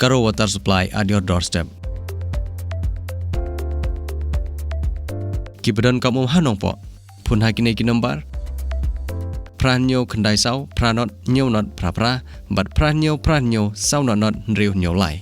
Karo water supply at your doorstep. Kibedon kamu hanong po. Pun hakine kinombar. Pranyo kendai sau, pranot nyo not pra, but pranyo sau not nriu nyo lai.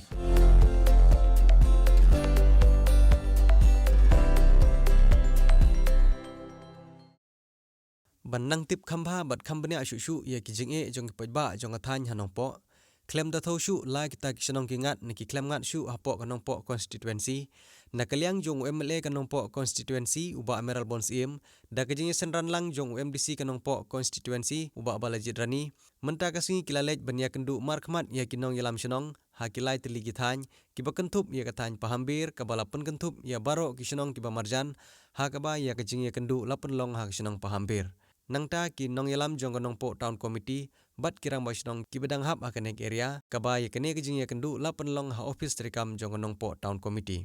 Banang tip khamba bat khambane ashu ya kijing jong pajba jong athany hanong po. Klem da thau shu la kita kishanong kingat niki klem ngat shu hapo kanong po constituency. Nakaliang jong MLA kanong po constituency uba Emerald Bons im. Da kajing senran lang jong MDC kanong po constituency uba Balajid Rani. Menta kasingi kilalej banya kendu markmat ya kinong yalam shanong. Hakilai teligi thany kiba kentup ya kathany pahambir kabala pen kentup ya baro kishanong kiba marjan. Hakaba ya kajing ya kendu lapen long ha kishanong pahambir. Nangta ki nong yalam jong kanong po town committee bat kirang basnong kibedang hap akanek area kaba ya kene kejing ya kendu lapen long ha office trikam jong kanong po town committee.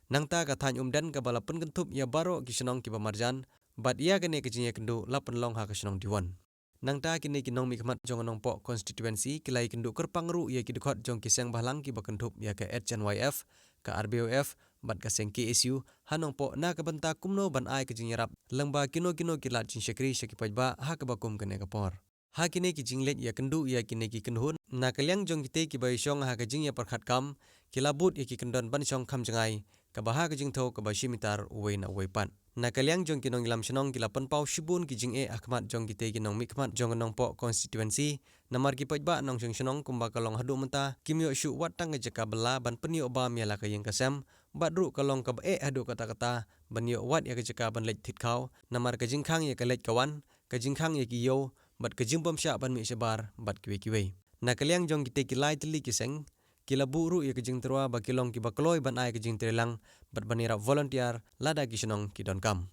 Nangta kathany umdan kabala pen kentup ya baro kisnong kiba marjan bat ia kene kejing ya kendu lapen long ha kisnong diwan. Nangta kini kinong mikmat jong kanong po constituency kilai kendu kerpangru ya kidukot jong kisang bahlang kiba kentup ya ke HNYF ke RBOF bat kaseng KSU hanong po na kabanta kumno ban ai kejing yarap lengba kino kilat jing syakri syakipajba ha kabakum kene kapor. Ha kini kijing let ya kendu ya kini ki kenhun na kaliang jong kite ki bai syong ha kejing ya perkhat kam kilabut ya ki kendon ban syong kam jangai kabaha kejing tho kabashi mitar uwei na uwei pan. Na kaliang jong kinong ilam syanong kilapan pau shibun kijing akhmat jong kite kinong mikmat jong nong po constituency namar ki pajba nong syong syanong kumba kalong hadu menta kimyo syu watang ngejaka bela ban penio ba miala kayeng kasem badru kalong kab hadu kata-kata banyo wat ya kejaka ban lej thitkau namar kajing khang ya kalej kawan kajing khang ya kiyo bat kajing bomsya ban mi sebar bat kiwe na kaliang jong kite kilai teli kiseng kila buru ya kejing terwa ba kilong ki bakloi ban ai kejing terelang bat banira volunteer lada kisnong kidon kam.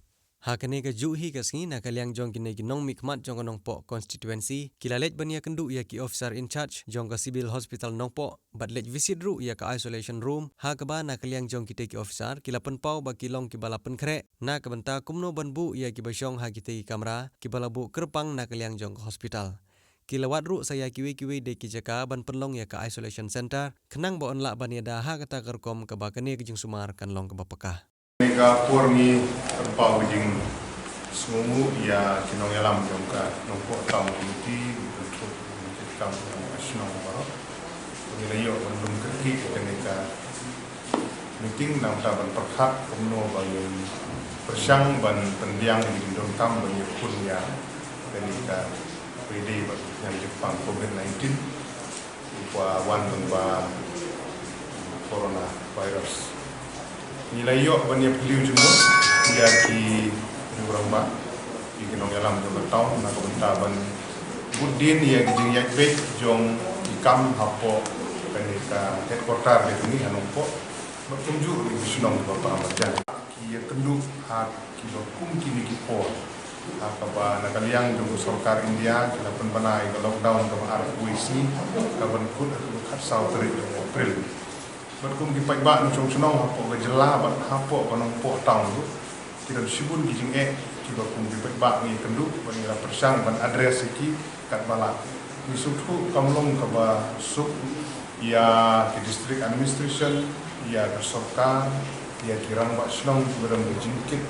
Ha kene ka juhi kasngi na kaliang jong kine kinong mikmat jong kanong po constituency kila lej bania kendu ya ki officer in charge jong ka civil hospital nong po bat lej visit ru ya ka isolation room ha kaba na kaliang jong kite ki officer kila pen pau ba kilong ki balapen kre na kabenta kumno banbu ya ki basyong ha kite ki kamera ki balabu kerpang na kaliang jong ka hospital. Kilawat ru saya kiwi de kijaka ban penlong ya ka isolation center kenang ba onla ban ya ha kata kerkom ka ba kene kijing sumar kan long ka bapakah. Nega porni terpau jing semumu ya kinong yalam jong ka nongpo tamu committee untuk kam nasional baro. Nilai yo belum kerki ketika meeting nang ta ban perkhat kumno bayon persyang ban pendiang di dong kam ban pun ya ketika PD yang Jepang COVID-19 upah wan ba corona virus. Nilai yo banyak beliau jumlah ya ki orang ba di kinong yalam jong tahun na kabentaban budin ya kijing yak baik jong ikam hapo kenika headquarter di sini hanongpo berkunjung di sunong bapak amarjan ki ya kendu ha ki bakum kini ki por akaba nakaliang jong sarkar India kila penbanai ke lockdown ke RWC kaban kut kat South April berkum di pajba nong sunong hapo gejela bat hapo kanong po town tu kita sibun kijing ki berkum di pajba ni kendu banira persang ban address iki kat balak ni sutu kamlong kaba sub ya ki district administration ya ke sarkar ya kirang ba sunong berang jingkit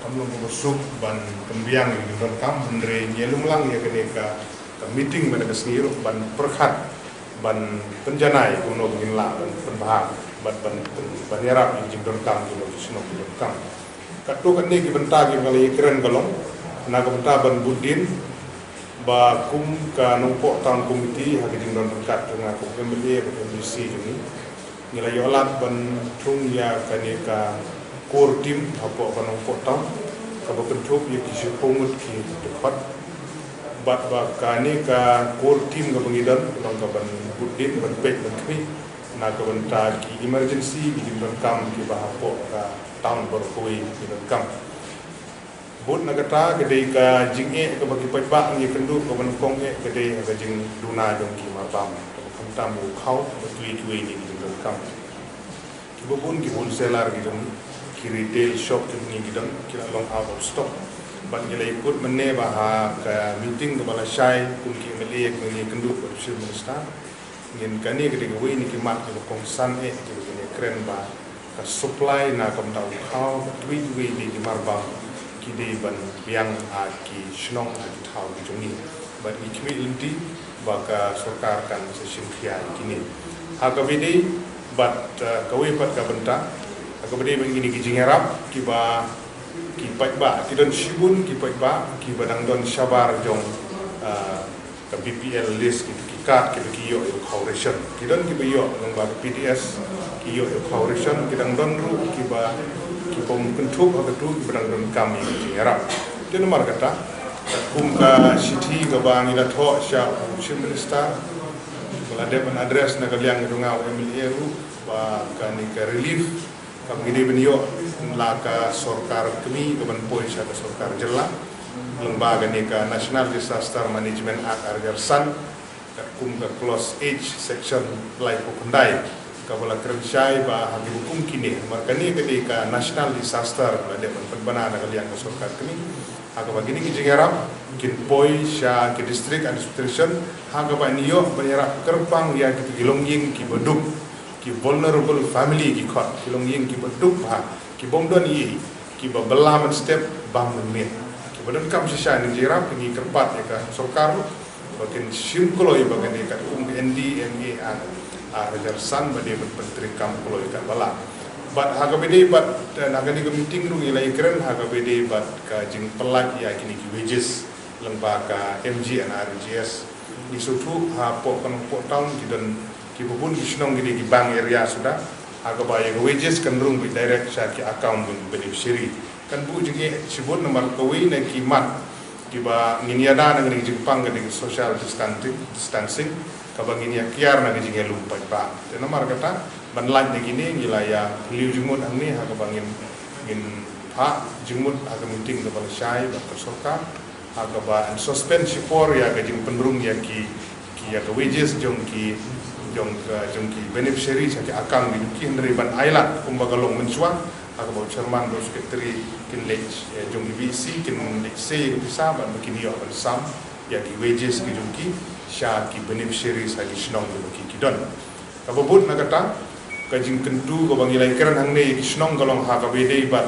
kamlong kaba sub ban pembiang ni don kam andre nyelum lang ya keneka meeting ban kesniro ban perkhat ban penjanai kuno ginla ban penbahag ban yarap jing don kam kuno sunok don kam katu kan ni benta gi kali keren galong na benta ban budin ba kum ka nongpo town committee ha jing don kat tengah ko MLA ko MDC juni nilai yolat ban tung ya kaneka core team hapo ka nongpo town ka ba kentup ya ki sepumut ki tepat bat ba kaneka core team ka bangidan nong ka ban budin ban pek ban kmi na ka benta ki emergency ki jing don kam ki ba hapo ka town berkui di kam bud nagata gede ka jinge ka bagi pajba ni kendu ka banukong gede ka jing duna jong ki mapam kam tamu khau betui ni di kam ki bubun ki wholesaler ki jong ki retail shop ni ki dong ki long out of stock ban ni lai put menne ba ha ka meeting ka bala shai kun ki meliek ni kendu ka chief minister ngin kani ke we ni ki mat ke kong san ke ni kren ba ka supply na kam tau khao twi we ni ki mar ba ki de ban biang a ki shnong a ki thau ki jong ni ba ni ki linti ba ka sarkar kan se shin khia ki ni ha ka we de bat ka we pat ka benta ka we de bang ni ki jingarap ki ba ki pat ba ki don shibun ki pat ba ki badang don shabar jong ka BPL list ki card ki yo corporation ki don ki yo ng ba PDS ki yo corporation ki dang don ru ki ba ki pom kuntuk ha tu ki badang don kami ki arab tin mar kata kum ka city ka ba ni la tho sha chief minister wala de ban address na ka liang du ngau MLA ru ba ka ni ka relief kam gidi ben yo la ka sarkar kami ka ban poi sha ka sarkar jella lembaga ni ka National Disaster Management Act Argarsan kum ka clause H section lai pokondai ka wala kerjai ba hagi hukum kini markani ka National Disaster la de penbana na kalian ka sarkar kini aga ba gini ki jingarap kin poi sha ki district administration haga ba niyo banyak kerpang ya ki gilongying ki beduk ki vulnerable family ki khot gilongying ki beduk ba ki bomdon yi ki ba belaman step bang menit ki badan kam sha ni jirap ni kerpat ya ka sarkar bagian simkuloi bagian ikat NDMA Argarsan bagian menteri kamkuloi ikat bala. But haga bede but naga ni meeting nu ilai keren haga bede but ka jing pelak ya kini ki wages lembaga MG and RGS di sutu ha po kan po town ki dan ki bubun ki snong ki bank area sudah haga bayar wages kan rung bi direct sa ki account beneficiary kan bu jing sebut nomor kawin na ki mat kiba nginiada na ngini Jepang ga dengan social distancing kaba nginia kiar na ngini lumpai ba tena mar kata banlan de gini ngilaya liu jumut angni ha kaba ngin pa jumut aga meeting ga bal syai ba tersoka ha kaba suspend sipor ya ga jing penrung ya ki ya ga wages jong ki beneficiary sa ki akang di ki ndri ban ailat kumbaga long mensuang aga ba chairman do secretary kin lech jong VC kin lech se bisa ban begini yo ban sam ya ki wages ki jong ki sha ki beneficiaries ha ki shnong do ki don ka babut na kata ka jing kentu ko bang ilai keran hang ne ki shnong galong ha ka bede bat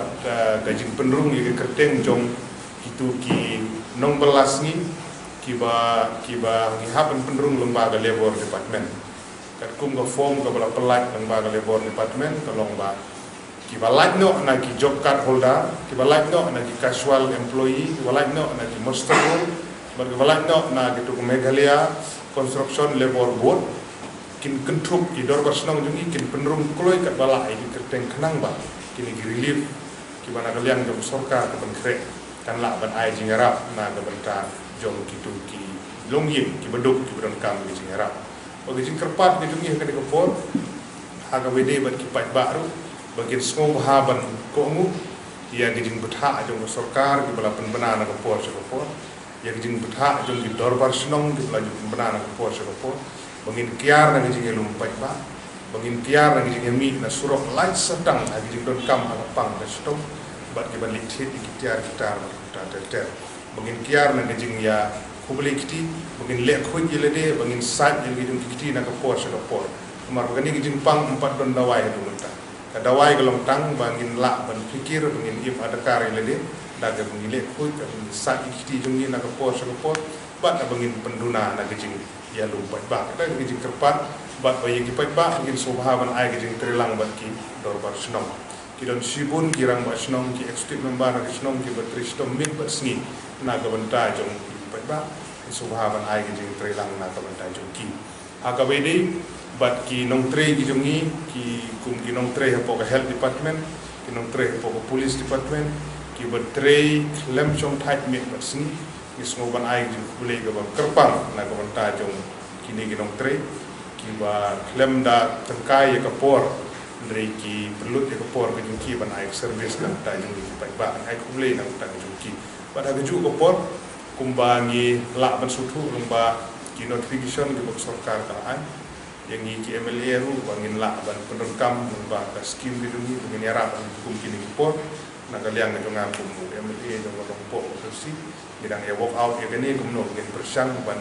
ka jing penrung ki kerteng jong itu ki nong belas ni ki ba ki hapan penrung lembaga labor department kat kum ka form ka bala pelat lembaga labor department kalong ba ki balak no na ki job card holder ki balak no na ki casual employee ki balak no na ki master role ki balak no na ki tu Meghalaya construction labor board kin kentup ki dor basnong jungi kin penrung kloi kat balak ki kerteng kenang ba kini ki relief ki bana kaliang jom sorka ke bengkrek kan la ban ai jingarap na ke benta jom ki tu ki longyim ki beduk ki bedon kam ki jingarap bagi jing kerpat ki jungi ka ke por haga wede ban ki pat baru bagian semua bahaban komu yang gijing betha jong sarkar ki bala penbana ke por sekopor yang gijing betha jong di dorbar snong ki bala jong penbana ke por sekopor bangin kiar na gijing lumpai ba bangin kiar na gijing mi na surok light sedang gijing don kam pang na stop bat ki ban litit ki tiar gitar ta ter bangin kiar na gijing ya kubli kiti bangin lek khoi yelede bangin sat yang gijing kiti na ke por sekopor mar bangin gijing pang 4 don dawai du mentah kadawai galong tang bangin la ban fikir bangin if ada kari lede daga bangile khoi ka sa ikti jungi na ka por sa por ba na bangin penduna na gijing ya lumpat ba kada gijing kerpat ba bayi ki pat ba bangin subhaban ai gijing trilang ba ki dorbar snong ki don sibun kirang ba snong ki extreme member na snong ki ba tristom mit ba sngi na ga banta jong pat ba subhaban ai gijing trilang na ka banta jong ki aga bede bat ki nong tre ki jongi ki kum ki nong tre hapo ka health department ki nong tre hapo ka police department ki bat tre lem chong thai met bat sing ki smo ban ai ju kule ga ba kerpang na ka ban ta jong ki ni ki nong tre ki ba lem da tangkai ka por ndre ki perlu ka por ka jong ki ban ai service kan ta jong ki ba ai kule na ta jong ki ba da ju ka por kumbangi la ban sutu lumba ki notification ki bok sarkar ka ai yang ki MLA ru bangin la ban penrekam ba ka skim di dungi bangin yarap an hukum kini por na kaliang na jonga kum MLA jong long po si bidang ya walk out ya gani kum no bangin persang ban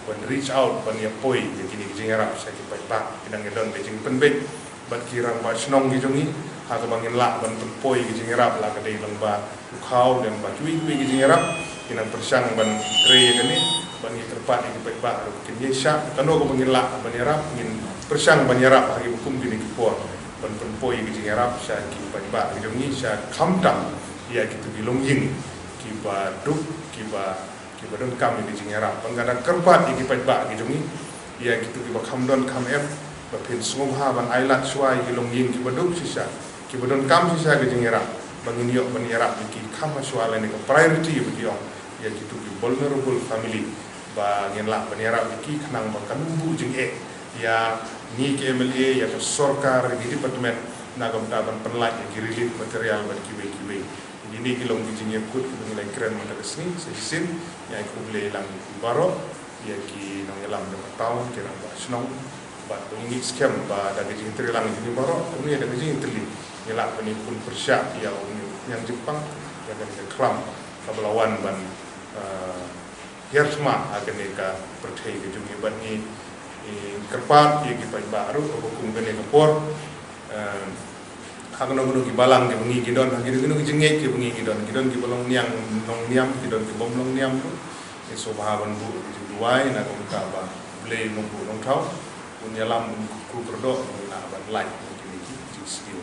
ban reach out ban ya poi ya kini kijing Arab sa ki pai ba kinang edon be jing penbe ban kirang ba snong gi jongi ha ka bangin la ban poi kijing Arab la ka dei lang ba khau dan ba cui kijing Arab kinang persang ban re kani ban ni terpat ki pai ba kin yesha kano ko bangin la ban Arab ngin persang ban Arab ha ki hukum kini ki por ban poi kijing Arab sa ki pai ba ki jongi sa khamtam ya ki tu bilong yin ki ba duk ki ba don kam di jing Arab bangada kerpat di pai ba ki jongi ya gitu ki ba kham don kham ep ba pin sungom ha ban ailat suai ki long yin ki ba duk sisa ki ba don kam sisa ki jing Arab bangin yok ban Arab ki kham suai ni ko priority bi yo ya gitu ki vulnerable family ba ngin la ban Arab ki khnang ba kan bu jing ya ni ke MLA ya ke sorkar di departemen nagam taban penlaj ki relief material ban ki be ini kilong di jingnya kut nilai keren mata kesini sesin yang kubeli lang baro ya ki nong yalam de tahun kira ba snong ba ini scam ba da jing trilang ini baro ini ada jing teli yala bani pun persya ya yang Jepang ya kan ke kram kabelawan ban Hirsma akan ka percaya ke jumnya ban ni kerpat ya ki baru hukum kene kapor hak nong ki balang ke bengi gidon hak gidon ki jengek ke bengi gidon ki bolong niang nong niam gidon ki bom long niam tu so bahaban bu ki duai na ko ka ba ble nong bu nong thau un yalam ku perdo na ban lai ki skill